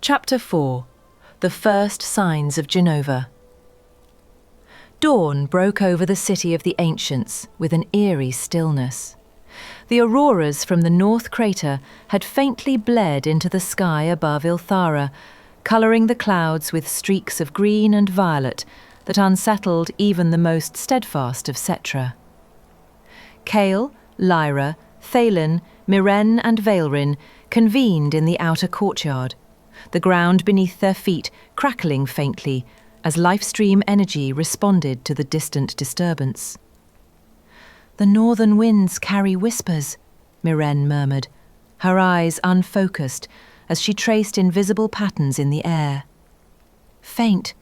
Chapter 4. The First Signs of Jenova. Dawn broke over the city of the ancients with an eerie stillness. The auroras from the North Crater had faintly bled into the sky above Ilthara, colouring the clouds with streaks of green and violet that unsettled even the most steadfast of Cetra. Chaol, Lyra, Thaylen, Myrenne and Veilrin convened in the outer courtyard, the ground beneath their feet crackling faintly as life-stream energy responded to the distant disturbance. "The northern winds carry whispers," Myrenne murmured, her eyes unfocused as she traced invisible patterns in the air. Faint,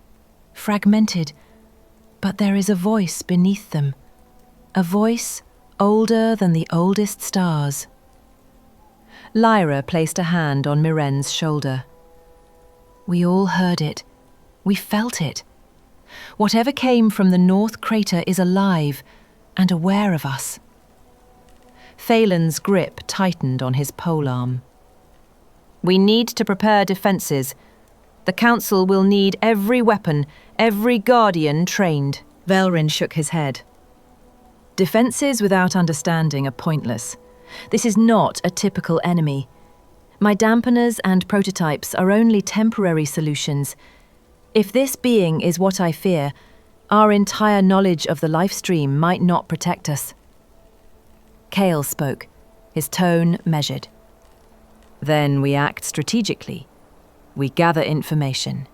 fragmented, but there is a voice beneath them, a voice older than the oldest stars. Lyra placed a hand on Myrenne's shoulder. "We all heard it. We felt it. Whatever came from the North Crater is alive and aware of us." Thaylen's grip tightened on his polearm. "We need to prepare defences. The Council will need every weapon, every guardian trained." Veilrin shook his head. "Defences without understanding are pointless. This is not a typical enemy. My dampeners and prototypes are only temporary solutions. If this being is what I fear, our entire knowledge of the life stream might not protect us." Chaol spoke, his tone measured. "Then we act strategically. We gather information.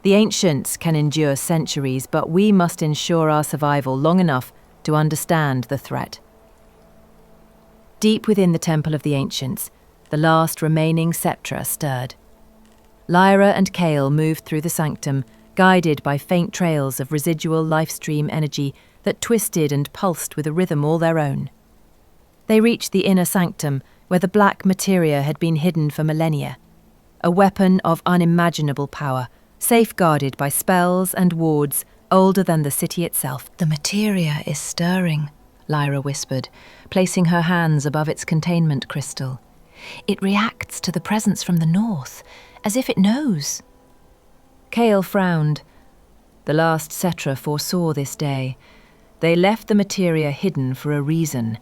The ancients can endure centuries, but we must ensure our survival long enough to understand the threat." Deep within the Temple of the Ancients, the last remaining Cetra stirred. Lyra and Chaol moved through the sanctum, guided by faint trails of residual life-stream energy that twisted and pulsed with a rhythm all their own. They reached the inner sanctum, where the black materia had been hidden for millennia, a weapon of unimaginable power, safeguarded by spells and wards older than the city itself. "The materia is stirring," Lyra whispered, placing her hands above its containment crystal. "It reacts to the presence from the north, as if it knows." Chaol frowned. The last Cetra foresaw this day. They left the materia hidden for a reason.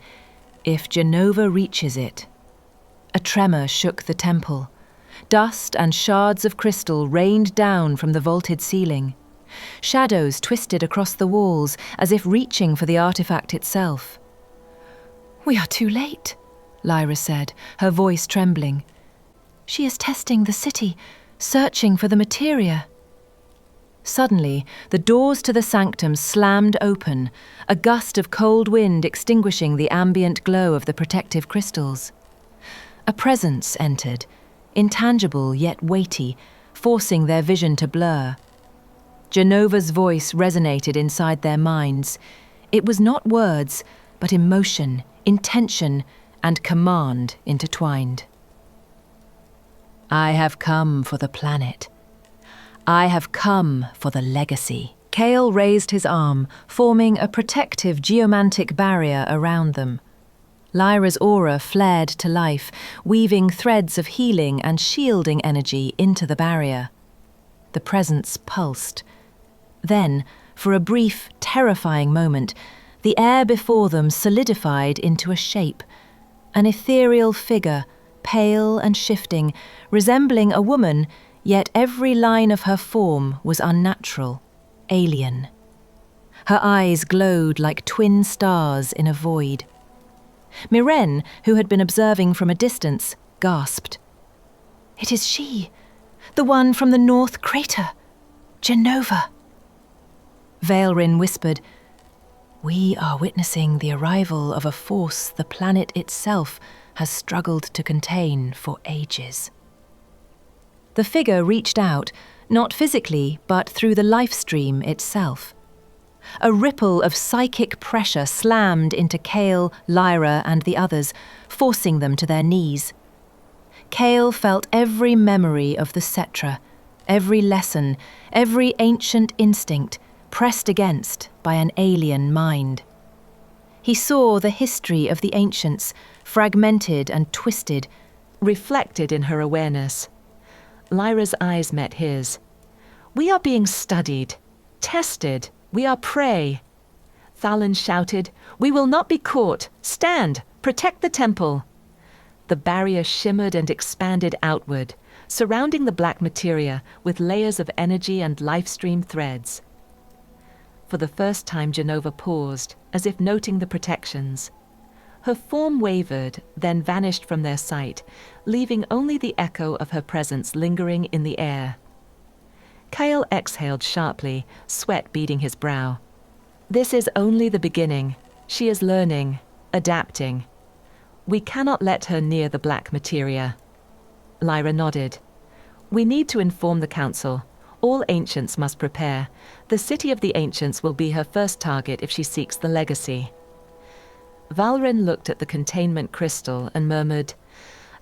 If Jenova reaches it... A tremor shook the temple. Dust and shards of crystal rained down from the vaulted ceiling. Shadows twisted across the walls, as if reaching for the artifact itself. "We are too late," Lyra said, her voice trembling. "She is testing the city, searching for the materia." Suddenly, the doors to the sanctum slammed open, a gust of cold wind extinguishing the ambient glow of the protective crystals. A presence entered, intangible yet weighty, forcing their vision to blur. Jenova's voice resonated inside their minds. It was not words, but emotion, intention, and command intertwined. "I have come for the planet. I have come for the legacy." Chaol raised his arm, forming a protective geomantic barrier around them. Lyra's aura flared to life, weaving threads of healing and shielding energy into the barrier. The presence pulsed. Then, for a brief, terrifying moment, the air before them solidified into a shape, an ethereal figure, pale and shifting, resembling a woman, yet every line of her form was unnatural, alien. Her eyes glowed like twin stars in a void. Myrenne, who had been observing from a distance, gasped. "It is she, the one from the North Crater, Jenova." Veilrin whispered, "We are witnessing the arrival of a force the planet itself has struggled to contain for ages." The figure reached out, not physically, but through the life stream itself. A ripple of psychic pressure slammed into Chaol, Lyra, and the others, forcing them to their knees. Chaol felt every memory of the Cetra, every lesson, every ancient instinct, pressed against by an alien mind. He saw the history of the ancients, fragmented and twisted, reflected in her awareness. Lyra's eyes met his. "We are being studied, tested. We are prey." Thalin shouted, "We will not be caught. Stand! Protect the temple!" The barrier shimmered and expanded outward, surrounding the black materia with layers of energy and life-stream threads. For the first time, Jenova paused, as if noting the protections. Her form wavered, then vanished from their sight, leaving only the echo of her presence lingering in the air. Kale exhaled sharply, sweat beading his brow. "This is only the beginning. She is learning, adapting. We cannot let her near the black materia." Lyra nodded. "We need to inform the council. All ancients must prepare. The city of the ancients will be her first target if she seeks the legacy." Valrin looked at the containment crystal and murmured,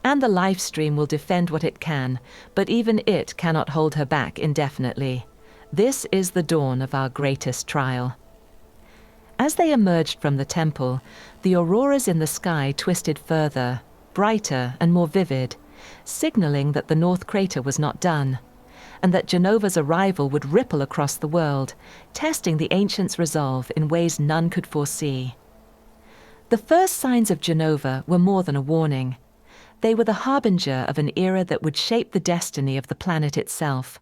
"And the life stream will defend what it can, but even it cannot hold her back indefinitely. This is the dawn of our greatest trial." As they emerged from the temple, the auroras in the sky twisted further, brighter and more vivid, signaling that the North Crater was not done, and that Jenova's arrival would ripple across the world, testing the ancients' resolve in ways none could foresee. The first signs of Jenova were more than a warning. They were the harbinger of an era that would shape the destiny of the planet itself.